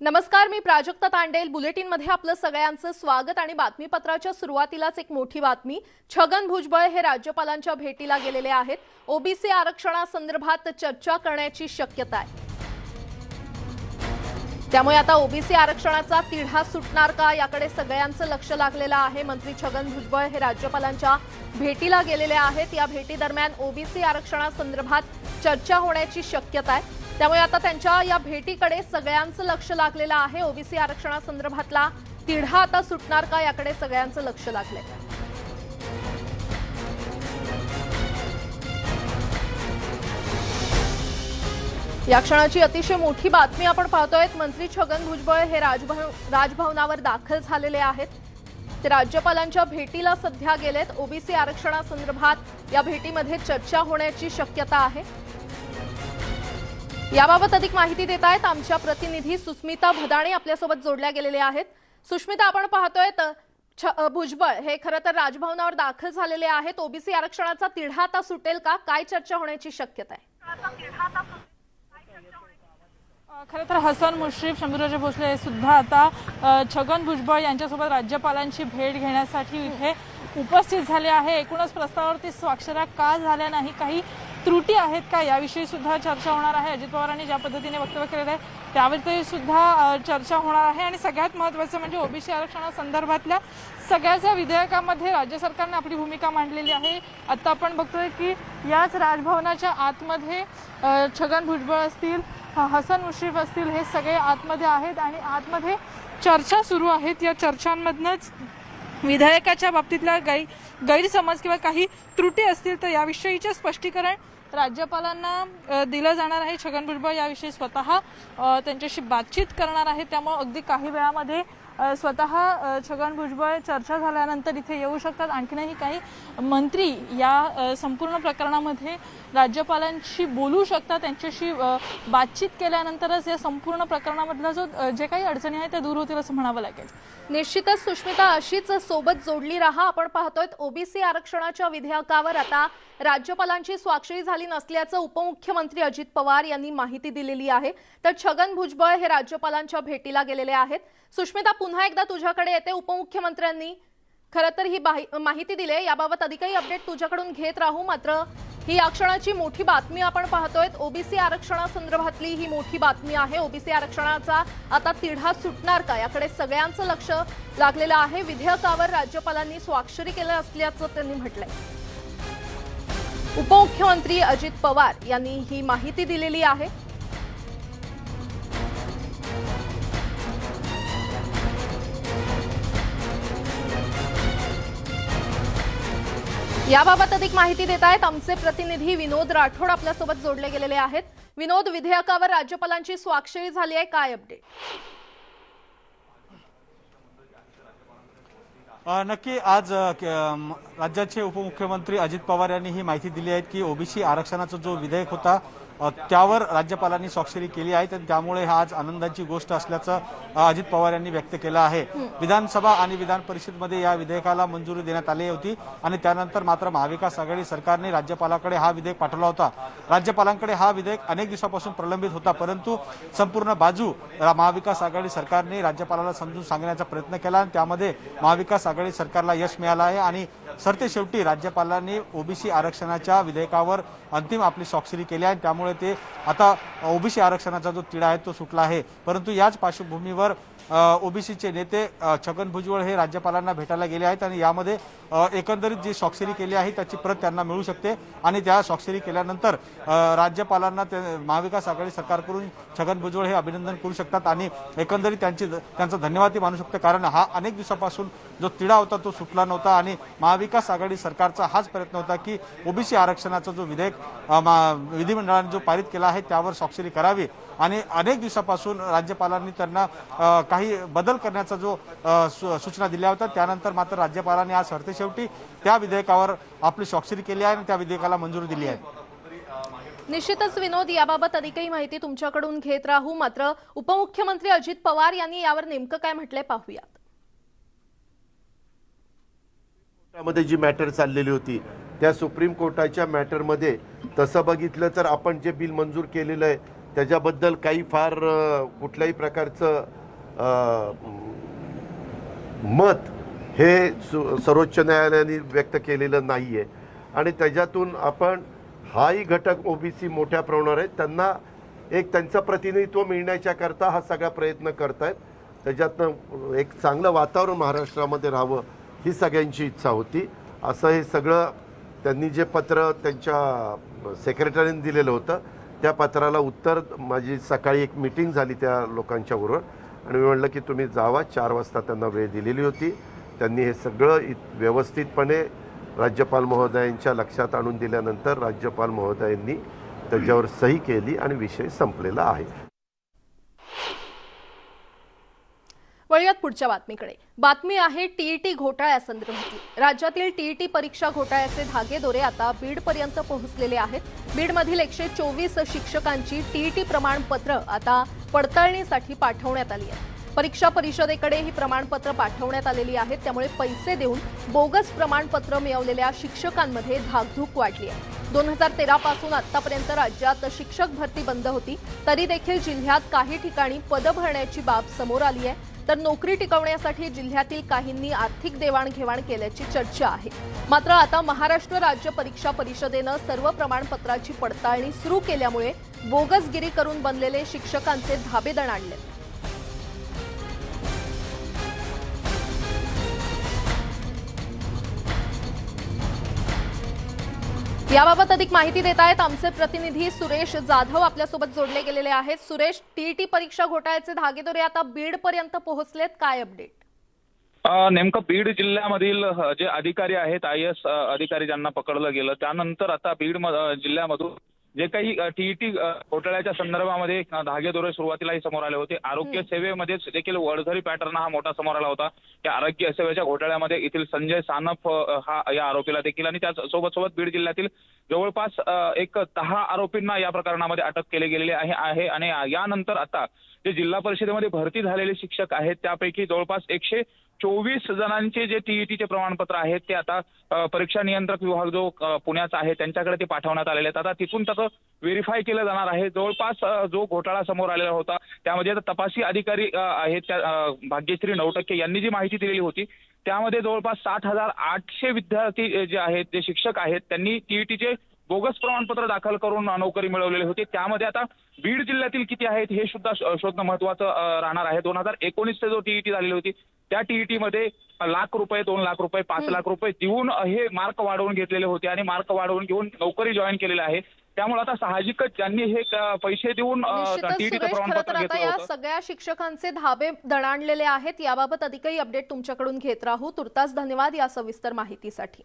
नमस्कार, मी प्राजक्ता तांडेल। बुलेटिनमध्ये आपलं सगळ्यांचं स्वागत आणि बातमीपत्राच्या सुरुवातीलाच एक मोठी बातमी। छगन भुजबळ हे राज्यपालांच्या भेटीला गेलेले आहेत। ओबीसी आरक्षणासंदर्भात चर्चा करण्याची शक्यता आहे। त्यामुळे आता ओबीसी आरक्षणाचा तिढा सुटणार का याकडे सगळ्यांचं लक्ष लागलेलं आहे। मंत्री छगन भुजबळ हे राज्यपालांच्या भेटीला गेलेले आहेत। या भेटी दरम्यान ओबीसी आरक्षणासंदर्भात चर्चा होण्याची शक्यता आहे। त्यामुळे आता त्यांच्या या भेटीकडे सगळ्यांचं लक्ष लागलेलं आहे। ओबीसी आरक्षणासंदर्भातला तिढा आता सुटणार का याकडे सगळ्यांचं लक्ष लागलंय। या क्षणाची अतिशय मोठी बातमी आपण पाहतोय। मंत्री छगन भुजबळ हे राजभवनावर दाखल झालेले आहेत। ते राज्यपालांच्या भेटीला सध्या गेलेत। ओबीसी आरक्षणासंदर्भात या भेटीमध्ये चर्चा होण्याची शक्यता आहे। याबाबत अधिक माहिती देत आहेत आमच्या प्रतिनिधी सुस्मिता भदाणे आपल्यासोबत जोडल्या गेलेले आहेत। सुस्मिता, आपण पाहतोय भुजबळ हे खरं तर राजभवनावर दाखल झालेले आहेत। ओबीसी आरक्षणाचा तिढा आता सुटेल का, काय चर्चा होण्याची शक्यता आहे? खरं तर हसन मुश्रीफ, शंभूराजे भोसले हे सुद्धा आता छगन भुजबळ यांच्यासोबत राज्यपालांची भेट घेण्यासाठी इथे उपस्थित झाले आहे। एकूणच प्रस्तावावरती स्वाक्षऱ्या का झाल्या नाही, काही त्रुटी आहेत का याविषयी सुद्धा चर्चा होणार आहे। अजित पवारांनी ज्या पद्धतीने वक्तव्य केलेलं आहे त्यावरती सुद्धा चर्चा होणार आहे। आणि सगळ्यात महत्त्वाचं म्हणजे ओबीसी आरक्षणासंदर्भातल्या सगळ्याच विधेयकामध्ये राज्य सरकारने आपली भूमिका मांडलेली आहे। आता आपण बघतोय की याच राजभवनाच्या आतमध्ये छगन भुजबळ असतील, हसन मुश्रीफ असतील, हे सगळे आतमध्ये आहेत आणि आतमध्ये चर्चा सुरू आहेत। या चर्चांमधनंच विधेयकाच्या बाबतीतला गैरसमज किंवा काही त्रुटी असतील तर याविषयीचे स्पष्टीकरण राज्यपालांना दिलं जाणार आहे। छगन भुजबळ याविषयी स्वतः त्यांच्याशी बातचीत करणार आहे। त्यामुळे अगदी काही वेळामध्ये स्वतः छगन भुजबळ चर्चा झाल्यानंतर इथे येऊ शकतात। आणखीनही काही मंत्री या संपूर्ण प्रकरणामध्ये राज्यपालांशी बोलू शकतात। त्यांच्याशी बातचीत केल्यानंतरच या संपूर्ण प्रकरणामधला जे काही अडचणी आहेत त्या दूर होतील असं म्हणावं लागेल। निश्चितच सुष्मिता, अशीच सोबत जोडली रहा। आपण पाहतोय ओबीसी आरक्षणाच्या विधेयकावर आता राज्यपालांची स्वाक्षरी झाली नसल्याचं उपमुख्यमंत्री अजित पवार यांनी माहिती दिलेली आहे। तर छगन भुजबळ हे राज्यपालांच्या भेटीला गेलेले आहेत। सुष्मिता, पुन्हा एकदा तुझ्याकडे येते। उपमुख्यमंत्र्यांनी खरं तर ही माहिती दिली, याबाबत अधिकही अपडेट तुझ्याकडून घेत राहू। मात्र ही या क्षणाची मोठी बातमी आपण पाहतोय। ओबीसी आरक्षणासंदर्भातली ही मोठी बातमी आहे। ओबीसी आरक्षणाचा आता तिढा सुटणार का याकडे सगळ्यांचं लक्ष लागलेलं आहे। विधेयकावर राज्यपालांनी स्वाक्षरी केली असल्याचं त्यांनी म्हटलंय। उपमुख्यमंत्री अजित पवार यांनी ही माहिती दिलेली आहे। याबाबत अधिक माहिती देत आहेत आमचे प्रतिनिधी विनोद राठोड आपल्यासोबत जोडले गेलेले आहेत। विनोद, विधेयकावर राज्यपालांची स्वाक्षरी झाली आहे, काय अपडेट? नक्की आज राज्याचे उपमुख्यमंत्री अजित पवार यांनी ही माहिती दिली आहे की ओबीसी आरक्षणाचा जो विधेयक होता त्यावर राज्यपालांनी स्वाक्षरी केली आहे। तर त्यामुळे हा आज आनंदाची गोष्ट असल्याचं अजित पवार यांनी व्यक्त केलं आहे। विधानसभा आणि विधान परिषदमध्ये या विधेयकाला मंजुरी देण्यात आली होती आणि त्यानंतर मात्र महाविकास आघाडी सरकारने राज्यपालाकडे हा विधेयक पाठवला होता। राज्यपालांकडे हा विधेयक अनेक दिवसापासून प्रलंबित होता, परंतु संपूर्ण बाजू महाविकास आघाडी सरकारने राज्यपालाला समजून सांगण्याचा प्रयत्न केला आणि त्यामध्ये महाविकास आघाडी सरकारला यश मिळालं आहे। आणि सरतेशेवटी राज्यपालांनी ओबीसी आरक्षणाच्या विधेयकावर अंतिम आपली स्वाक्षरी केली आहे। त्यामुळे ते आता ओबीसी आरक्षणाचा जो तिढा आहे तो सुटला आहे। परंतु याच पार्श्वभूमीवर ओबीसीचे नेते छगन भुजबळ हे राज्यपालांना भेटायला गेले आहेत आणि यामध्ये एकंदरीत जी स्वाक्षरी केली आहे त्याची प्रत त्यांना मिळू शकते आणि त्या स्वाक्षरी केल्यानंतर राज्यपालांना महाविकास आघाडी सरकारकडून छगन भुजबळ हे अभिनंदन करू शकतात आणि एकंदरीत त्यांचा धन्यवादही मानू शकते। कारण हा अनेक दिवसापासून जो तिढा होता तो सुटला नव्हता आणि महाविकास आघाडी सरकारचा हाच प्रयत्न होता की ओबीसी आरक्षणाचा जो विधेयक विधिमंडळाने जो पारित केला आहे त्यावर स्वाक्षरी करावी। आणि अनेक दिवसापासून राज्यपालांनी त्यांना काही बदल करण्याचा जो सूचना दिल्या होत्या, त्यानंतर मात्र राज्यपालांनी आज सरतेशेवटी त्या विधेयकावर आपली स्वाक्षरी केली आहे आणि त्या विधेयकाला मंजुरी दिली आहे। निश्चितच विनोद, याबाबत अधिकही माहिती तुमच्याकडून घेत राहू। मात्र उपमुख्यमंत्री अजित पवार यांनी यावर नेमकं काय म्हटलंय पाहूयात। मध्ये जी मॅटर चाललेली होती त्या सुप्रीम कोर्टाच्या मॅटरमध्ये तसं बघितलं तर आपण जे बिल मंजूर केलेलं आहे त्याच्याबद्दल काही फार कुठल्याही प्रकारचं मत हे सर्वोच्च न्यायालयाने व्यक्त केलेलं नाही आहे आणि त्याच्यातून आपण हाही घटक ओबीसी मोठ्या प्रमाणावर आहेत त्यांना एक त्यांचं प्रतिनिधित्व मिळण्याच्याकरता हा सगळा प्रयत्न करतायत. त्याच्यातनं एक चांगलं वातावरण महाराष्ट्रामध्ये राहावं ही सगळ्यांची इच्छा होती. असं हे सगळं त्यांनी जे पत्र त्यांच्या सेक्रेटरीने दिलेलं होतं त्या पत्राला उत्तर माझी सकाळी एक मीटिंग झाली त्या लोकांच्या बरोबर आणि मी म्हटलं की तुम्ही जावा. 4 वाजता त्यांना वेळ दिलेली होती. त्यांनी हे सगळं व्यवस्थितपणे राज्यपाल महोदयांच्या लक्षात आणून दिल्यानंतर राज्यपाल महोदयांनी त्याच्यावर सही केली आणि विषय संपलेला आहे. वळूयात पुढच्या बातमीकडे. बातमी आहे टीईटी घोटाळ्यासंदर्भातली. राज्यातील टीईटी परीक्षा घोटाळ्याचे धागेदोरे आता बीडपर्यंत पोहोचलेले आहेत. बीडमधील 124 शिक्षकांची टीईटी प्रमाणपत्र आता पडताळणीसाठी पाठवण्यात आली आहेत. परीक्षा परिषदेकडे ही प्रमाणपत्र पाठवण्यात आलेली आहेत. त्यामुळे पैसे देऊन बोगस प्रमाणपत्र मिळवलेल्या शिक्षकांमध्ये धाकधूक वाढली आहे. 2013 पासून आतापर्यंत राज्यात शिक्षक भरती बंद होती, तरी देखील जिल्ह्यात काही ठिकाणी पदं भरण्याची बाब समोर आली आहे. तर नोकरी टिकवण्यासाठी जिल्ह्यातील काहींनी आर्थिक देवाणघेवाण केल्याची चर्चा आहे. मात्र आता महाराष्ट्र राज्य परीक्षा परिषदेनं सर्व प्रमाणपत्राची पडताळणी सुरू केल्यामुळे बोगसगिरी करून बनलेले शिक्षकांचे धाबे दणाणले. याबाबत अधिक माहिती देत आहेत आमचे प्रतिनिधी सुरेश जाधव आपल्यासोबत जोडले गेलेले आहेत. सुरेश, टीईटी परीक्षा घोटाळ्याचे धागेदोरे आता बीड पर्यंत पोहोचलेत, काय अपडेट? नेमकं बीड जिल्ह्यामधील जे अधिकारी आहेत, IAS अधिकारी ज्यांना पकडलं गेलं त्यानंतर आता बीड जिल्ह्यामधून जे काही टीईटी घोटाळ्याच्या संदर्भामध्ये धागेदोरे सुरुवातीलाही समोर आले होते. आरोग्य सेवेमध्ये देखील वडझरी पॅटर्न हा मोठा समोर आला होता. त्या आरोग्य सेवेच्या घोटाळ्यामध्ये येथील संजय सानप हा या आरोपीला देखील आणि त्यासोबत बीड जिल्ह्यातील जवळपास एक 10 आरोपींना या प्रकरणामध्ये अटक केली गेलेली आहे आणि यानंतर आता जे जिल्हा परिषदेमध्ये भरती झालेले शिक्षक आहेत त्यापैकी जवळपास 124 जणांचे जे टीईटीचे प्रमाणपत्र आहेत ते आता परीक्षा नियंत्रक विभाग जो पुण्याचा आहे त्यांच्याकडे ते पाठवण्यात आलेले आहेत. आता तिथून त्याचं व्हेरीफाय केलं जाणार आहे. जवळपास जो घोटाळा समोर आलेला होता त्यामध्ये तपासी अधिकारी आहेत त्या भाग्यश्री नवटक्के यांनी जी माहिती दिलेली होती त्यामध्ये जवळपास 60,800 विद्यार्थी जे आहेत, जे शिक्षक आहेत त्यांनी टीईटीचे बोगस प्रमाणपत्र दाखल करून नोकरी मिळवलेली होती. त्यामध्ये आता बीड जिल्ह्यातील किती आहेत हे सुद्धा शोधणं महत्वाचं राहणार आहे. 2019 जो टीईटी झालेली होती त्या टीईटी मध्ये ₹1,00,000, ₹2,00,000, ₹5,00,000 देऊन हे मार्क वाढवून घेतलेले होते आणि मार्क वाढवून घेऊन नोकरी जॉईन केलेली आहे. त्यामुळे आता साहजिकच ज्यांनी हे पैसे देऊन टीईटीचं प्रमाणपत्र घेतलं या होतं. सगळ्या शिक्षकांचे धाबे दणाणलेले आहेत. याबाबत अधिकही अपडेट तुमच्याकडून घेत राहू. तुर्तास धन्यवाद या सविस्तर माहितीसाठी.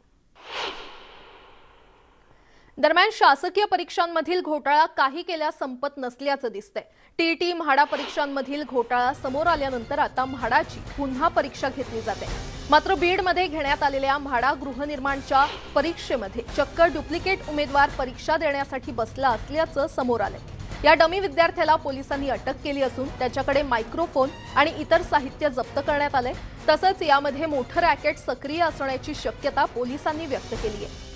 दरम्यान शासकीय परीक्षांमधील घोटाळा काही केल्यास संपत नसल्याचं दिसतंय. टीईटी म्हाडा परीक्षांमधील घोटाळा समोर आल्यानंतर आता म्हाडाची पुन्हा परीक्षा घेतली जाते. मात्र बीडमध्ये घेण्यात आलेल्या म्हाडा गृहनिर्माणच्या परीक्षेमध्ये चक्क डुप्लिकेट उमेदवार परीक्षा देण्यासाठी बसला असल्याचं समोर आलंय. या डमी विद्यार्थ्याला पोलिसांनी अटक केली असून त्याच्याकडे मायक्रोफोन आणि इतर साहित्य जप्त करण्यात आलंय. तसंच यामध्ये मोठं रॅकेट सक्रिय असण्याची शक्यता पोलिसांनी व्यक्त केली आहे.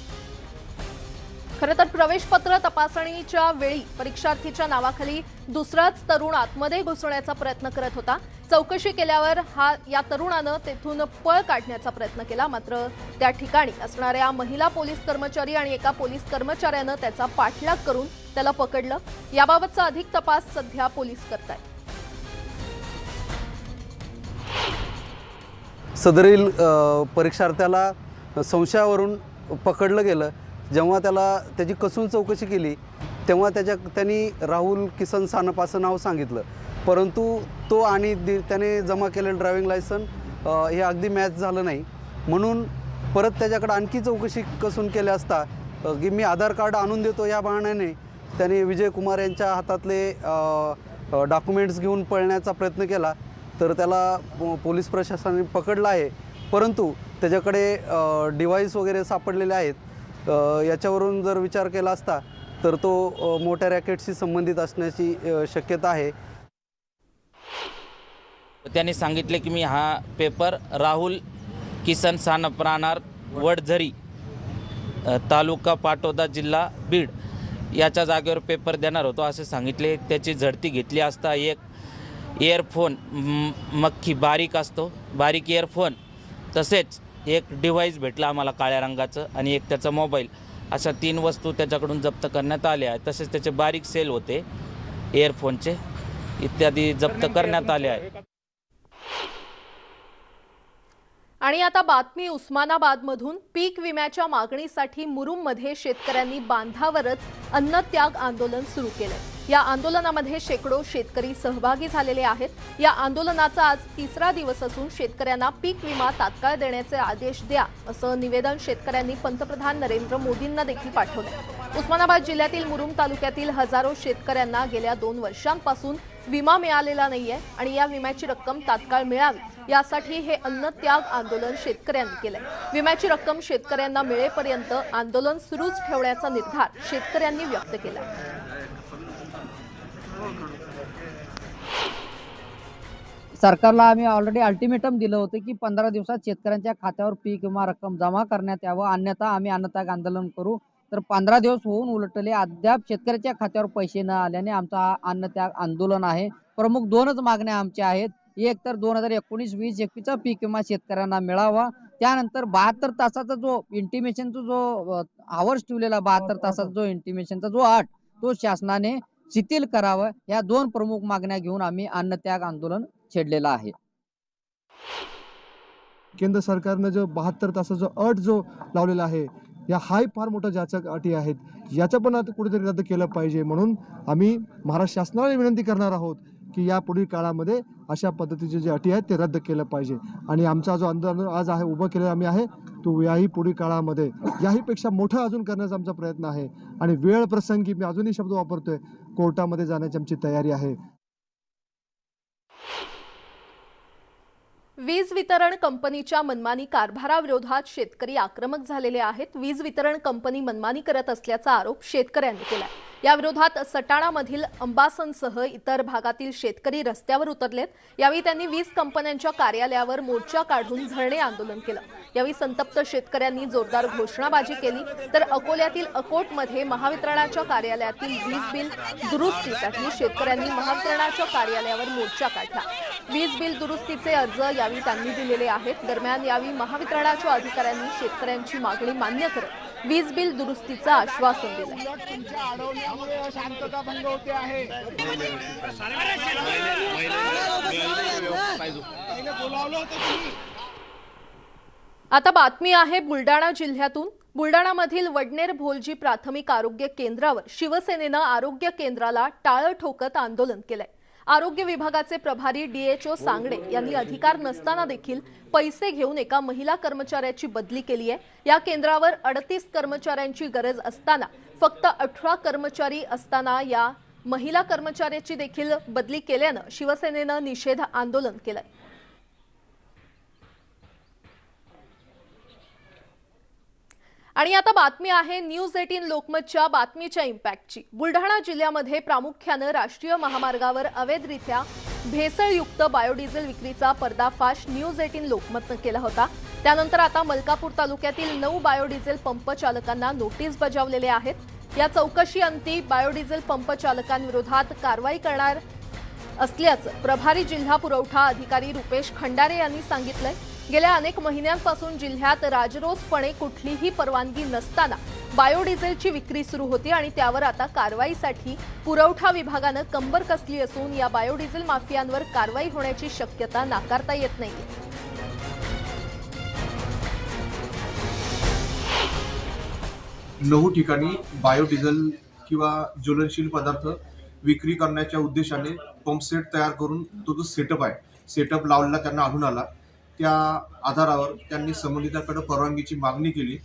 खरं तर प्रवेशपत्र तपासणीच्या वेळी परीक्षार्थीच्या नावाखाली दुसराच तरुण आतमध्ये घुसण्याचा प्रयत्न करत होता. चौकशी केल्यावर या तरुणानं तेथून पळ काढण्याचा प्रयत्न केला. मात्र त्या ठिकाणी असणाऱ्या महिला पोलीस कर्मचारी आणि एका पोलीस कर्मचाऱ्यानं त्याचा पाठलाग करून त्याला पकडलं. याबाबतचा अधिक तपास सध्या पोलीस करतायत. सदरील परीक्षार्थ्याला संशयावरून पकडलं गेलं. जेव्हा त्याची कसून चौकशी केली तेव्हा त्यांनी राहुल किसन सानप असं नाव सांगितलं. परंतु तो आणि त्याने जमा केलेलं ड्रायव्हिंग लायसन हे अगदी मॅच झालं नाही. म्हणून परत त्याच्याकडे आणखी चौकशी कसून केल्या असता की मी आधार कार्ड आणून देतो या बहाण्याने त्याने विजय कुमार यांच्या हातातले डॉक्युमेंट्स घेऊन पळण्याचा प्रयत्न केला. तर त्याला पोलीस प्रशासनाने पकडलं आहे. परंतु त्याच्याकडे डिव्हाइस वगैरे सापडलेले आहेत. याच्यावरून जर विचार केला असता तर तो मोठ्या रॅकेटशी संबंधित असण्याची शक्यता आहे. त्यांनी सांगितले की मी हा पेपर राहुल किसन सानप राहणार वडझरी तालुका पाटोदा जिल्हा बीड याच्या जागेवर पेपर देणार होतो असे सांगितले. त्याची झडती घेतली असता एक इयरफोन मक्खी बारीक असतो, बारीक इयरफोन, तसेच एक डिव्हाइस भेटला आम्हाला काळ्या रंगाचं आणि एक त्याचा मोबाईल, अशा 3 वस्तू त्याच्याकडून जप्त करण्यात आल्या आहेत. तसेच त्याचे बारीक सेल होते इयरफोनचे इत्यादी जप्त करण्यात आले आहे. आणि आता बातमी उस्मानाबादमधून. पीक विम्याच्या मागणीसाठी मुरुममध्ये शेतकऱ्यांनी बांधावरच अन्नत्याग आंदोलन सुरू केलंय. या आंदोलनामध्ये शेकडो शेतकरी सहभागी झालेले आहेत. या आंदोलनाचा आज 3रा दिवस असून शेतकऱ्यांना पीक विमा तात्काळ देण्याचे आदेश द्या असं निवेदन शेतकऱ्यांनी पंतप्रधान नरेंद्र मोदींना देखील पाठवलंय. उस्मानाबाद जिल्ह्यातील मुरुम तालुक्यातील हजारो शेतकऱ्यांना गेल्या 2 वर्षांपासून विमा मिळालेला नाहीये आणि या विम्याची रक्कम तात्काळ मिळावी यासाठी हे अन्नत्याग आंदोलन शेतकऱ्यांनी केलंय. विम्याची रक्कम शेतकऱ्यांना मिळेपर्यंत आंदोलन सुरूच ठेवण्याचा निर्धार शेतकऱ्यांनी व्यक्त केला. सरकारला आम्ही ऑलरेडी अल्टिमेटम दिलं होतं की 15 दिवसात शेतकऱ्यांच्या खात्यावर पीक विमा रक्कम जमा करण्यात यावं, अन्यथा आम्ही अन्नत्याग आंदोलन करू. तर 15 दिवस होऊन उलटले, अद्याप शेतकऱ्याच्या खात्यावर पैसे न आल्याने आमचा हा अन्नत्याग आंदोलन आहे. प्रमुख 2च मागण्या आमच्या आहेत. एक तर 2019-20-21चा पीक विमा शेतकऱ्यांना मिळावा. त्यानंतर 72 तासाचा जो इंटिमेशनचा जो आवर्स ठेवलेला 72 तासाचा जो इंटिमेशनचा जो अट तो शासनाने शिथिल करावा. या 2 प्रमुख मागण्या घेऊन आम्ही अन्नत्याग आंदोलन छेडलेलं आहे. केंद्र सरकारनं जो 72 तासाचा अट जो लावलेला आहे, या हाय फार मोठ्या ज्याच्या अटी आहेत, याचं पण आता कुठेतरी रद्द केलं पाहिजे. म्हणून आम्ही महाराष्ट्र शासनाला विनंती करणार आहोत की या पुढील काळामध्ये अशा पद्धतीचे जे अटी आहेत ते रद्द केलं पाहिजे. आणि आमचा जो आंदोलन आज आहे उभं केलेला आम्ही आहे तो याही पुढील काळामध्ये याहीपेक्षा मोठं अजून करण्याचा आमचा प्रयत्न आहे. आणि वेळ प्रसंगी मी अजूनही शब्द वापरतोय, कोर्टामध्ये जाण्याची आमची तयारी आहे. वीज वितरण कंपनीच्या मनमानी कारभाराविरोधात शेतकरी आक्रमक झालेले आहेत. वीज वितरण कंपनी मनमानी करत असल्याचा आरोप शेतकऱ्यांनी केला. याविरोधात सटाणामधील अंबासनसह इतर भागातील शेतकरी रस्त्यावर उतरलेत. यावेळी त्यांनी वीज कंपन्यांच्या कार्यालयावर मोर्चा काढून धरणे आंदोलन केलं. यावेळी संतप्त शेतकऱ्यांनी जोरदार घोषणाबाजी केली. तर अकोल्यातील अकोटमध्ये महावितरणाच्या कार्यालयातील वीज बिल दुरुस्तीसाठी शेतकऱ्यांनी महावितरणाच्या कार्यालयावर मोर्चा काढला. वीज बिल दुरुस्तीचे अर्ज यावेळी त्यांनी दिलेले आहेत. दरम्यान यावेळी महावितरणाच्या अधिकाऱ्यांनी शेतकऱ्यांची मागणी मान्य करत वीज बिल दुरुस्तीचं आश्वासन दिलं. आता बातमी आहे बुलडाणा जिल्ह्यातून. बुलडाणामधील वडनेर भोलजी प्राथमिक आरोग्य केंद्रावर शिवसेनेनं आरोग्य केंद्राला टाळं ठोकत आंदोलन केलंय. आरोग्य विभागाचे प्रभारी DHO सांगडे यांनी अधिकार नसताना देखील पैसे घेऊन एका महिला कर्मचाऱ्याची बदली केली आहे. या केंद्रावर 38 कर्मचाऱ्यांची गरज असताना फक्त 18 कर्मचारी असताना या महिला कर्मचाऱ्याची देखील बदली केल्यानं शिवसेनेनं निषेध आंदोलन केलंय. आणि आता बातमी आहे न्यूज 18 लोकमतच्या बातमीच्या इम्पॅक्टची. बुलढाणा जिल्ह्यामध्ये प्रामुख्यानं राष्ट्रीय महामार्गावर अवैधरित्या भेसळयुक्त बायोडिझेल विक्रीचा पर्दाफाश न्यूज 18 लोकमतनं केला होता. त्यानंतर आता मलकापूर तालुक्यातील 9 बायोडिझेल पंप चालकांना नोटीस बजावलेले आहेत. या चौकशी अंती बायोडिझेल पंप चालकांविरोधात कारवाई करणार असल्याचं प्रभारी जिल्हा पुरवठा अधिकारी रुपेश खंडारे यांनी सांगितलंय. गेल्या अनेक महिन्यांपासून जिल्ह्यात राजरोसपणे कुठलीही परवानगी नसताना बायोडिझेलची विक्री सुरू होती आणि त्यावर आता कारवाईसाठी पुरवठा विभागानं कंबर कसली असून या बायोडिझेल माफियांवर कारवाई होण्याची शक्यता नाकारता येत नाहीये. नऊ ठिकाणी बायोडिझेल किंवा ज्वलनशील पदार्थ विक्री करण्याच्या उद्देशाने पंपसेट तयार करून तो जो सेटअप लावलेला त्यांना आढळून आला. त्या आधारावर त्यांनी संबंधिताकडे परवानगीची मागणी केली.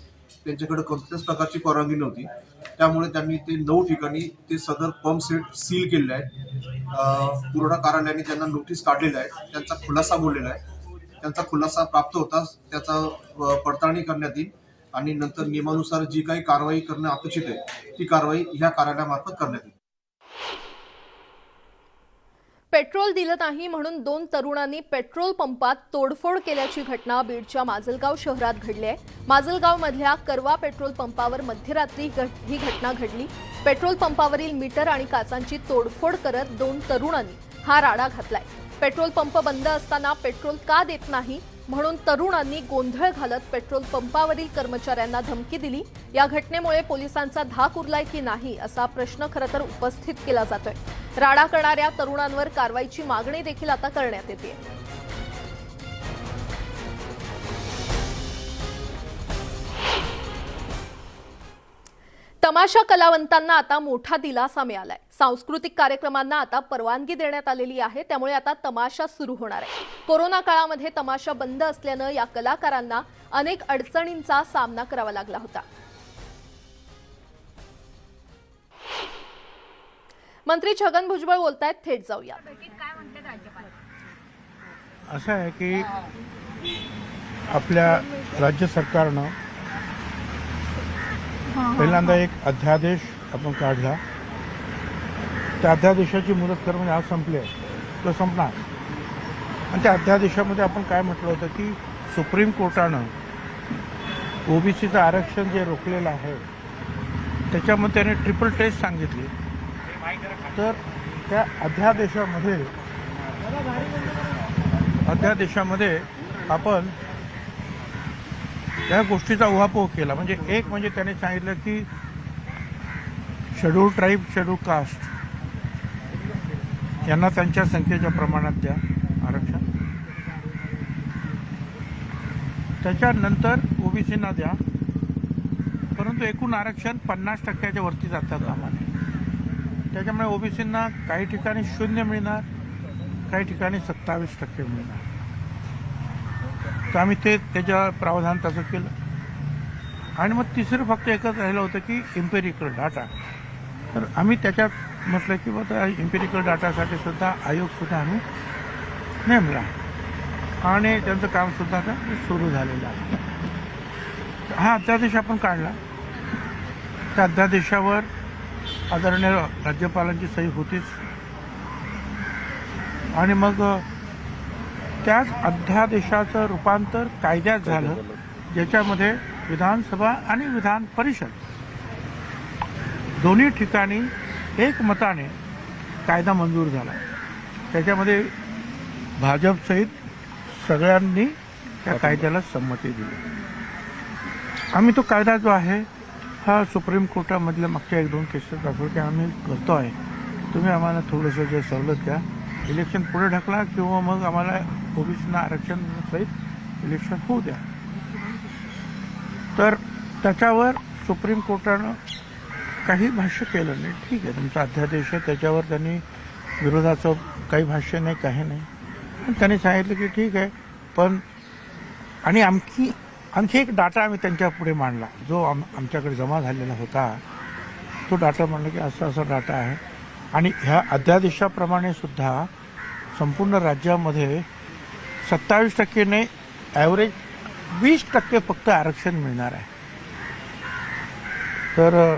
त्यांच्याकडे कोणत्याच प्रकारची परवानगी नव्हती. त्यामुळे त्यांनी ते 9 ठिकाणी ते सदर पंपसेट सील केलेले आहेत. पुरवठा कार्यालयाने त्यांना नोटीस काढलेल्या आहे. त्यांचा खुलासा बोललेला आहे. त्यांचा खुलासा प्राप्त होताच त्याचा पडताळणी करण्यात येईल आणि नंतर नियमानुसार जी काही कारवाई करणं अपेक्षित आहे ती कारवाई ह्या कार्यालयामार्फत करण्यात येईल. पेट्रोल दिलं नाही म्हणून 2 तरुणांनी पेट्रोल पंपात तोडफोड केल्याची घटना बीडच्या माजलगाव शहरात घडली आहे। माजलगावमधल्या करवा पेट्रोल पंपावर मध्यरात्री ही घटना घडली। पेट्रोल पंपावरील मीटर आणि काचांची तोडफोड करत 2 तरुणांनी हा राडा घातलाय। पेट्रोल पंप बंद असताना पेट्रोल का देत नाही म्हणून तरुणांनी गोंधळ घालत पेट्रोल पंपावरील कर्मचाऱ्यांना धमकी दिली। या घटनेमुळे पोलिसांचा धाक उरलाय की नाही असा प्रश्न खरं तर उपस्थित केला जातोय। राडा करणाऱ्या तरुणांवर कारवाईची मागणी देखील आता करण्यात येते। तमाशा कलावंतांना आता मोठा दिलासा मिळालाय। सांस्कृतिक कार्यक्रमांना आता परवानगी देण्यात आलेली आहे, त्यामुळे आता तमाशा सुरू होणार आहे। कोरोना काळामध्ये तमाशा बंद असल्यानं या कलाकारांना अनेक अडचणींचा सामना करावा लागला होता। मंत्री छगन भुजबळ बोलतायत, थेट जाऊया। असं आहे की आपल्या राज्य सरकारनं पहिल्यांदा एक अध्यादेश आपण काढला। त्या अध्यादेशाची मुदत खरं म्हणजे आज संपली आहे, तो संपणार। आणि त्या अध्यादेशामध्ये आपण काय म्हटलं होतं की सुप्रीम कोर्टानं ओबीसीचं आरक्षण जे रोखलेलं आहे त्याच्यामध्ये त्याने ट्रिपल टेस्ट सांगितली। तर त्या अध्यादेशामध्ये आपण या गोष्टीचा उहापोह केला। म्हणजे एक म्हणजे त्याने सांगितलं की शेड्यूल ट्राईब, शेड्यूल कास्ट यांना त्यांच्या संख्येच्या प्रमाणात द्या आरक्षण, त्याच्यानंतर ओबीसींना द्या, परंतु एकूण आरक्षण 50% वरती जाता कामा नये। त्याच्यामुळे ओबीसींना काही ठिकाणी 0 मिळणार, काही ठिकाणी 27% मिळणार। तर आम्ही त्याच्या प्रावधान तसं केलं। आणि मग तिसरं फक्त एकच राहिलं होतं की इम्पेरिकल डाटा। तर आम्ही त्याच्यात म्हटलं की बाबा इम्पेरिकल डाटासाठी सुद्धा आयोगसुद्धा आम्ही नेमला आणि त्यांचं कामसुद्धा आता सुरू झालेलं आहे। हा अध्यादेश आपण काढला, त्या अध्यादेशावर आदरणीय राज्यपालांची सही होतीच आणि मग त्याच अध्यादेशाचं रूपांतर कायद्यात झालं, ज्याच्यामध्ये विधानसभा आणि विधान परिषद दोन्ही ठिकाणी एकमताने कायदा मंजूर झाला। त्याच्यामध्ये भाजपसहित सगळ्यांनी त्या कायद्याला संमती दिली। आम्ही तो कायदा जो आहे हा सुप्रीम कोर्टामधल्या मागच्या 1-2 केसेस दाखवून आम्ही करतो आहे। तुम्ही आम्हाला थोडंसं जे सवलत द्या, इलेक्शन पुढे ढकला किंवा मग आम्हाला ओबीसीना आरक्षण सहित इलेक्शन होऊ द्या। तर त्याच्यावर सुप्रीम कोर्टानं काही भाष्य केलं नाही। ठीक आहे, तुमचा अध्यादेश आहे, त्याच्यावर त्यांनी विरोधाचं काही भाष्य नाही, काही नाही। पण त्यांनी सांगितलं की ठीक आहे, पण आणि आणखी एक डाटा आम्ही त्यांच्या पुढे मांडला, जो आमच्याकडे जमा झालेला होता। तो डाटा मांडला की असा डाटा आहे आणि ह्या अध्यादेशाप्रमाणे सुद्धा संपूर्ण राज्यामध्ये 27% नाही, ॲव्हरेज 20% फक्त आरक्षण मिळणार आहे। तर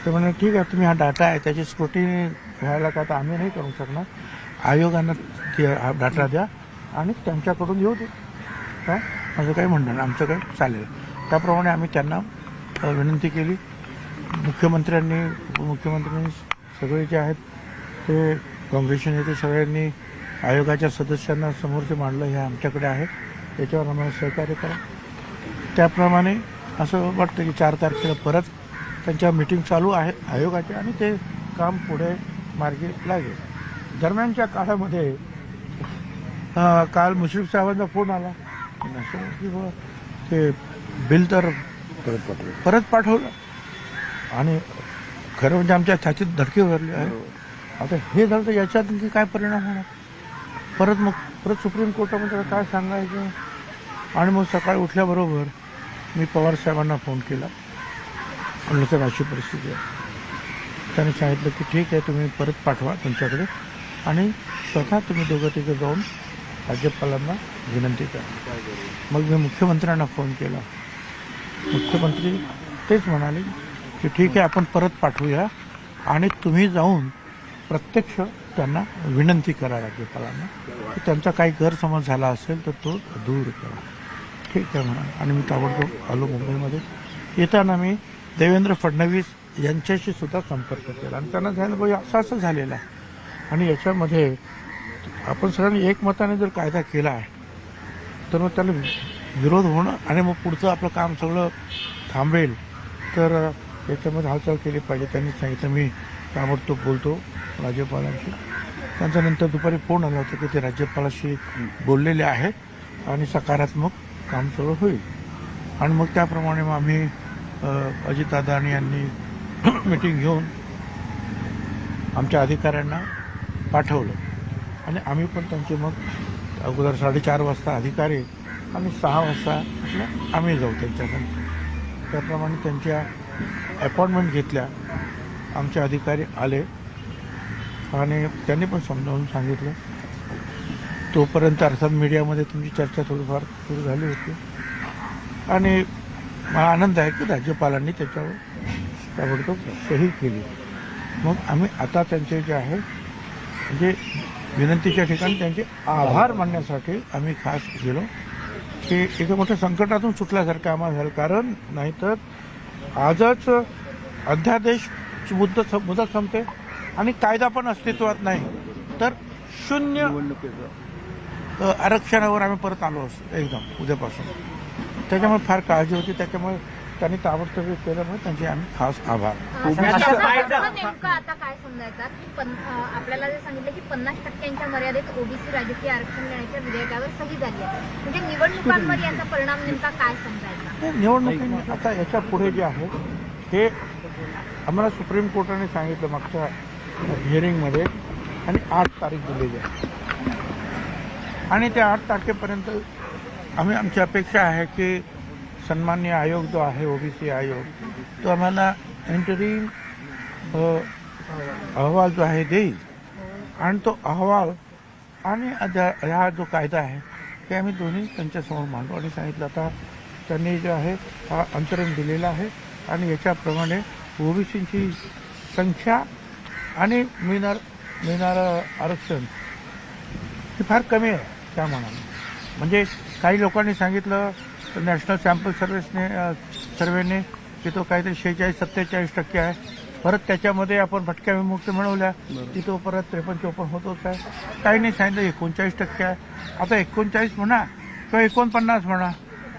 ते म्हणे ठीक आहे, तुम्ही हा डाटा आहे त्याची स्क्रुटिनी व्हायला का तर आम्ही नाही करू शकणार, आयोगानं हा डाटा द्या आणि त्यांच्याकडून येऊ दे, काय माझं काही म्हणणं नाही, आमचं काही चालेल। त्याप्रमाणे आम्ही त्यांना विनंती केली। मुख्यमंत्र्यांनी, उपमुख्यमंत्र्यांनी सगळे जे आहेत ते काँग्रेसचे नेते सगळ्यांनी आयोगाच्या सदस्यांना समोर ते मांडलं, हे आमच्याकडे आहे, त्याच्यावर आम्हाला सहकार्य करा। त्याप्रमाणे असं वाटतं की 4 तारखेला परत त्यांच्या मीटिंग चालू आहेत आयोगाच्या आणि ते काम पुढे मार्गी लागेल। दरम्यानच्या काळामध्ये काल मुश्रीफ साहेबांचा फोन आला की ते बिल तर परत पाठवलं आणि खरं म्हणजे आमच्या छातीत धडकी भरली आहे। आता हे झालं तर याच्यात काय परिणाम होणार, परत सुप्रीम कोर्टामध्ये काय सांगायचं। आणि मग सकाळी उठल्याबरोबर मी पवार साहेबांना फोन केला, म्हणलं सर अशी परिस्थिती आहे। त्यांनी सांगितलं की ठीक आहे, तुम्ही परत पाठवा तुमच्याकडे आणि स्वतः तुम्ही दोघं जाऊन राज्यपालांना विनंती करा। मग मी मुख्यमंत्र्यांना फोन केला, मुख्यमंत्री तेच म्हणाले की ठीक आहे, आपण परत पाठवूया आणि तुम्ही जाऊन प्रत्यक्ष त्यांना विनंती करा राज्यपालांना की त्यांचा काही गैरसमज झाला असेल तर तो दूर करा. ठीक आहे म्हणा. आणि मी ताबडतोब आलो मुंबईमध्ये. येताना मी देवेंद्र फडणवीस यांच्याशी सुद्धा संपर्क केला आणि त्यांना सांगितलं बाई असं झालेलं आहे आणि याच्यामध्ये आपण सगळ्यांनी एकमताने जर कायदा केला आहे तर मग त्याला विरोध होणं आणि मग पुढचं आपलं काम सगळं थांबेल. तर याच्यामध्ये हालचाल केली पाहिजे. त्यांनी सांगितलं मी ताबडतोब बोलतो राज्यपालांशी. त्यांचा नंतर दुपारी फोन आला होता की ते राज्यपालाशी बोललेले आहेत आणि सकारात्मक काम सगळं होईल. आणि मग त्याप्रमाणे मग आम्ही अजितदादा यांनी मीटिंग घेऊन आमच्या अधिकाऱ्यांना पाठवलं आणि आम्ही पण त्यांचे मग अगोदर 4:30 वाजता अधिकारी आणि 6 वाजता म्हटलं आम्ही जाऊ त्यांच्याकडे. त्याप्रमाणे त्यांच्या अपॉइंटमेंट घेतल्या. आमचे अधिकारी आले आणि त्यांनी पण समजावून सांगितलं. तोपर्यंत अर्थात मीडियामध्ये तुमची चर्चा थोडीफार सुरू झाली होती आणि मला आनंद आहे की राज्यपालांनी त्याच्यावर ताबडतोब सही केली. मग आम्ही आता त्यांचे जे आहे म्हणजे विनंतीच्या ठिकाणी त्यांचे आभार मानण्यासाठी आम्ही खास गेलो की एका मोठ्या संकटातून सुटल्यासारखं आम्हाला झालं. कारण नाहीतर आजच अध्यादेश मुदत संपते आणि कायदा पण अस्तित्वात नाही तर 0 आरक्षणावर आम्ही परत आलो असतो एकदम उद्यापासून. त्याच्यामुळे फार काळजी होती. त्याच्यामुळे त्यांनी ताबडतोब केल्यामुळे त्यांचे आम्ही खास आभार. नेमकं आता काय समजायचं आपल्याला जे सांगितलं की 50% मर्यादेत ओबीसी राजकीय आरक्षण देण्याच्या विधेयकावर सही झाली आहे. म्हणजे निवडणुकांवर याचा परिणाम नेमका काय समजायचा? निवडणुकी आता याच्या पुढे जे आहे हे आम्हाला सुप्रीम कोर्टाने सांगितलं मागच्या हिअरिंगमध्ये आणि 8 तारीख दिलेली आहे आणि त्या 8 तारखेपर्यंत आमची अपेक्षा आहे की सन्मान्य आयोग जो आहे ओबीसी आयोग तो आम्हाला इंटरिम अहवाल जो आहे देईल आणि तो अहवाल आणि हा जो कायदा आहे ते आम्ही दोन्ही त्यांच्यासमोर मांडू. आणि सांगितलं आता त्यांनी जो आहे हा अंतरिम दिलेला आहे आणि याच्याप्रमाणे ओबीसीची संख्या आणि मिळणारं आरक्षण ही फार कमी आहे त्या मानाने. म्हणजे काही लोकांनी सांगितलं नॅशनल सॅम्पल सर्वेने की तो काहीतरी 46-47% आहे. परत त्याच्यामध्ये आपण भटक्या विमुक्ती मिळवल्या की तो परत 53-54 होतोच आहे. काही नाही सांगितलं 39% आहे. आता 39 म्हणा किंवा 49 म्हणा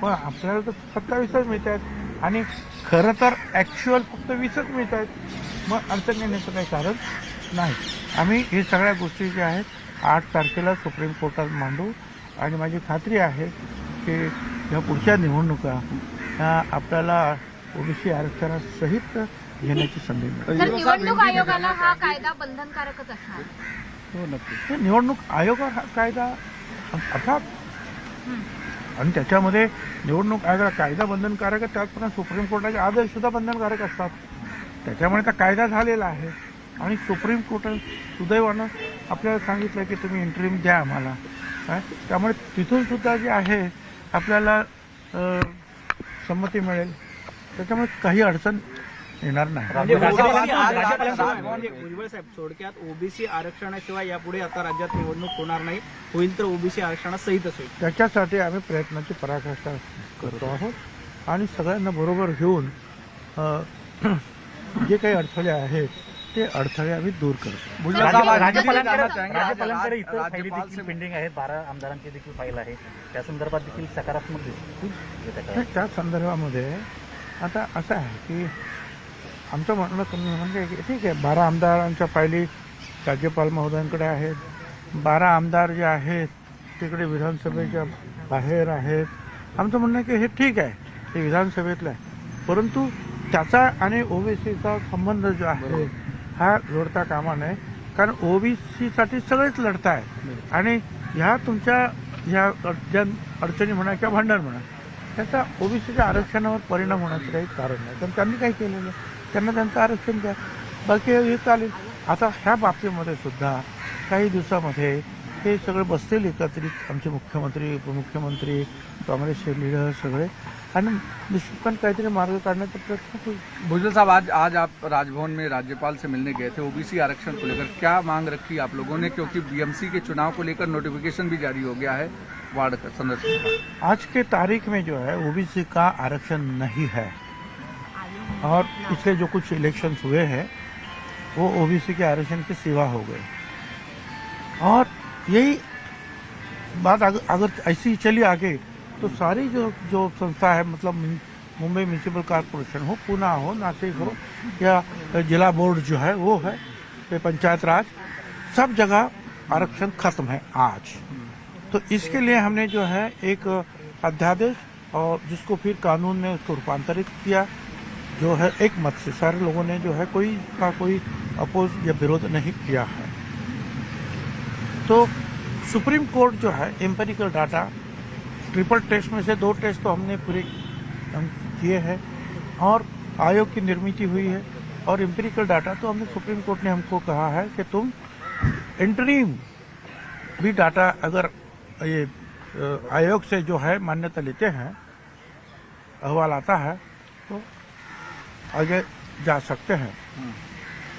पण आपल्याला तर 27च मिळत आहेत आणि खरं तर ॲक्च्युअल फक्त 20च मिळत आहेत. मग अडचण येण्याचं काही कारण नाही. आम्ही हे सगळ्या गोष्टी ज्या आहेत 8 तारखेला सुप्रीम कोर्टात मांडू आणि माझी खात्री आहे की या पुढच्या निवडणुका आपल्याला ओबीसी आरक्षणासहित घेण्याची संधी मिळेल. तर निवडणूक आयोगाला हा कायदा बंधनकारकच असणार. हो नक्की. निवडणूक आयोग हा कायदा अर्थात आणि त्याच्यामध्ये निवडणूक आयोगाला कायदा बंधनकारक आहे त्याचप्रमाणे सुप्रीम कोर्टाचे आदेश सुद्धा बंधनकारक असतात. त्याच्यामुळे त्या कायदा झालेला आहे आणि सुप्रीम कोर्टाने सुदैवानं आपल्याला सांगितलं की तुम्ही इंटरिम द्या आम्हाला. त्यामुळे तिथून सुद्धा जे आहे आपल्याला संमती मिळेल. त्याच्यामुळे काही अडचण येणार नाही. भुजबळ साहेब थोडक्यात ओबीसी आरक्षणाशिवाय यापुढे आता राज्यात निवडणूक होणार नाही. होईल तर ओबीसी आरक्षणासहितच होईल. त्याच्यासाठी आम्ही प्रयत्नाची पराकाष्ठा करतो आहोत आणि सगळ्यांना बरोबर घेऊन जे काही अडथळे आहेत ते अडथळे आम्ही दूर करतो. राज्यपालांकडे इतर फायली देखील पेंडिंग आहेत. 12 आमदारांची देखील फाईल आहे. त्या संदर्भात देखील सकारात्मक दिसतील. त्या संदर्भामध्ये आता असं आहे की आमचं म्हणणं म्हणजे ठीक आहे 12 आमदारांच्या फायली राज्यपाल महोदयांकडे आहेत. 12 आमदार जे आहेत तिकडे विधानसभेच्या बाहेर आहेत. आमचं म्हणणं आहे की हे ठीक आहे हे विधानसभेतलं आहे परंतु त्याचा आणि ओबीसीचा संबंध जो आहे हा जोडता कामा नये. कारण ओबीसीसाठी सगळेच लढत आहेत आणि ह्या तुमच्या ह्या अडचणी म्हणा किंवा भांडण म्हणा त्याचा ओबीसीच्या आरक्षणावर परिणाम होण्याचं काही कारण नाही. कारण त्यांनी काय केलेलं त्यांना त्यांचं आरक्षण द्या बाकी हे चालेल. आता ह्या बाबतीमध्ये सुद्धा काही दिवसामध्ये हे सगळे बसतील एकत्रित आमचे मुख्यमंत्री उपमुख्यमंत्री काँग्रेसचे लीडर सगळे आणि निश्चितपणे काहीतरी मार्ग काढण्याचा प्रयत्न करू. भुजबल साहब, आज आप राजभवन में राज्यपाल से मिलने गए थे ओबीसी आरक्षण को लेकर, क्या मांग रखी आप लोगों ने, क्योंकि बीएमसी के चुनाव को लेकर नोटिफिकेशन भी जारी हो गया है वार्ड का संदर्शन का। आज के तारीख में जो है ओबीसी का आरक्षण नहीं है और पिछले जो कुछ इलेक्शंस हुए हैं वो ओबीसी के आरक्षण के सिवा हो गए और यही बात अगर ऐसी चली आगे तो सारी जो संस्था है, मतलब मुंबई म्यूनिसिपल कॉर्पोरेशन हो, पूना हो, नासिक हो या जिला बोर्ड जो है वो है, ये पंचायत राज, सब जगह आरक्षण खत्म है आज। तो इसके लिए हमने जो है एक अध्यादेश और जिसको फिर कानून में उसको रूपांतरित किया, जो है एक मत से सारे लोगों ने जो है कोई अपोज या विरोध नहीं किया है। तो सुप्रीम कोर्ट जो है एम्पेरिकल डाटा ट्रिपल टेस्ट में से 2 टेस्ट तो हमने पूरे किए हैं और आयोग की निर्मित हुई है और एम्पेरिकल डाटा तो हमने सुप्रीम कोर्ट ने हमको कहा है कि तुम इंटरिम भी डाटा अगर ये आयोग से जो है मान्यता लेते हैं, अहवाल आता है तो आगे जा सकते हैं।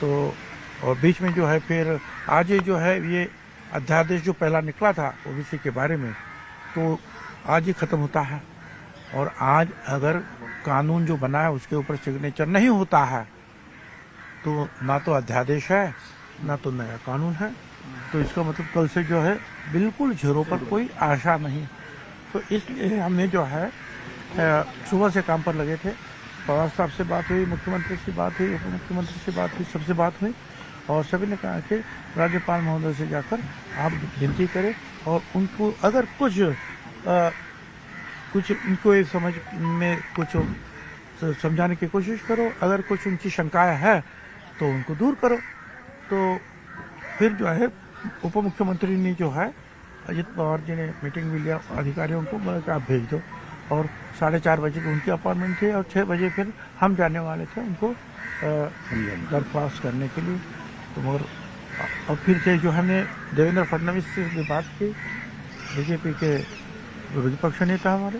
तो और बीच में जो है फिर आज ये जो है ये अध्यादेश जो पहला निकला था ओबीसी के बारे में तो आज ही खत्म होता है और आज अगर कानून जो बना है उसके ऊपर सिग्नेचर नहीं होता है तो ना तो अध्यादेश है ना तो नया कानून है। तो इसका मतलब कल से जो है बिल्कुल जीरो पर कोई आशा नहीं। तो इसलिए हमने जो है सुबह से काम पर लगे थे। पवार साहब से बात हुई, मुख्यमंत्री से बात हुई, उप मुख्यमंत्री से बात हुई, सबसे बात हुई और सभी ने कहा कि राज्यपाल महोदय से जाकर आप विनती करें और उनको अगर कुछ उनको एक समझ में कुछ समझाने की कोशिश करो, अगर कुछ उनकी शंकाएं हैं तो उनको दूर करो। तो फिर जो है उप मुख्यमंत्री ने जो है अजित पवार जी ने मीटिंग भी लिया, अधिकारियों को बोला कि आप भेज दो और 4:30 बजे उनकी अपॉइंटमेंट थी और 6 बजे फिर हम जाने वाले थे उनको दरख्वास्त करने के लिए। तो मगर और फिर से जो हमने देवेंद्र फडणवीस से भी बात की, बीजेपी के विरोधी पक्ष नेता हमारे।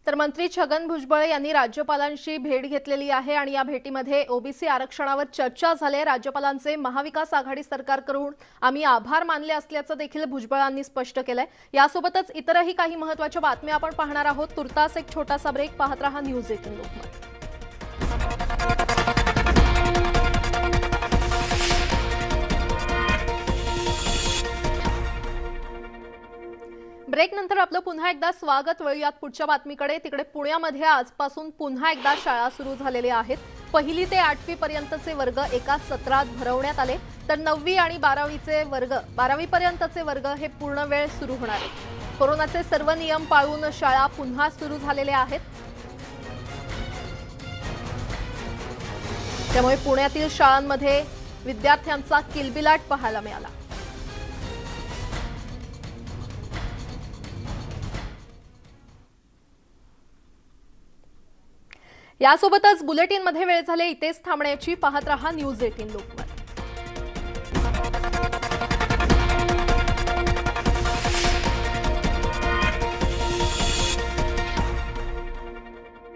तर मंत्री छगन भुजबळ यांनी राज्यपालांशी भेट घेतलेली आहे आणि या भेटीमध्ये ओबीसी आरक्षणावर चर्चा झाली आहे। राज्यपालांचे महाविकास आघाडी सरकारकडून आम्ही आभार मानले असल्याचं देखील भुजबळांनी स्पष्ट केलंय। यासोबतच इतरही काही महत्त्वाच्या बातम्या आपण पाहणार आहोत। तुर्तास एक छोटासा ब्रेक पाहत रहा न्यूज 18 लोकमत। ब्रेक नंतर आपलं पुन्हा एकदा स्वागत। वळूयात पुढच्या बातमीकडे। तिकडे पुण्यामध्ये आजपासून पुन्हा एकदा शाळा सुरू झालेल्या आहेत। 1ली ते 8वी पर्यंतचे वर्ग एका सत्रात भरवण्यात आले तर 9वी आणि 12वी पर्यंतचे वर्ग हे पूर्ण वेळ सुरू होणार आहेत। कोरोनाचे सर्व नियम पाळून शाळा पुन्हा सुरू झालेल्या आहेत। त्यामुळे पुण्यातील शाळांमध्ये विद्यार्थ्यांचा किलबिलाट पाहायला मिळाला। यासोबतच बुलेटिनमध्ये वेळ झाले इथेच थांबण्याची। पाहत रहा न्यूज 18 लोकमत।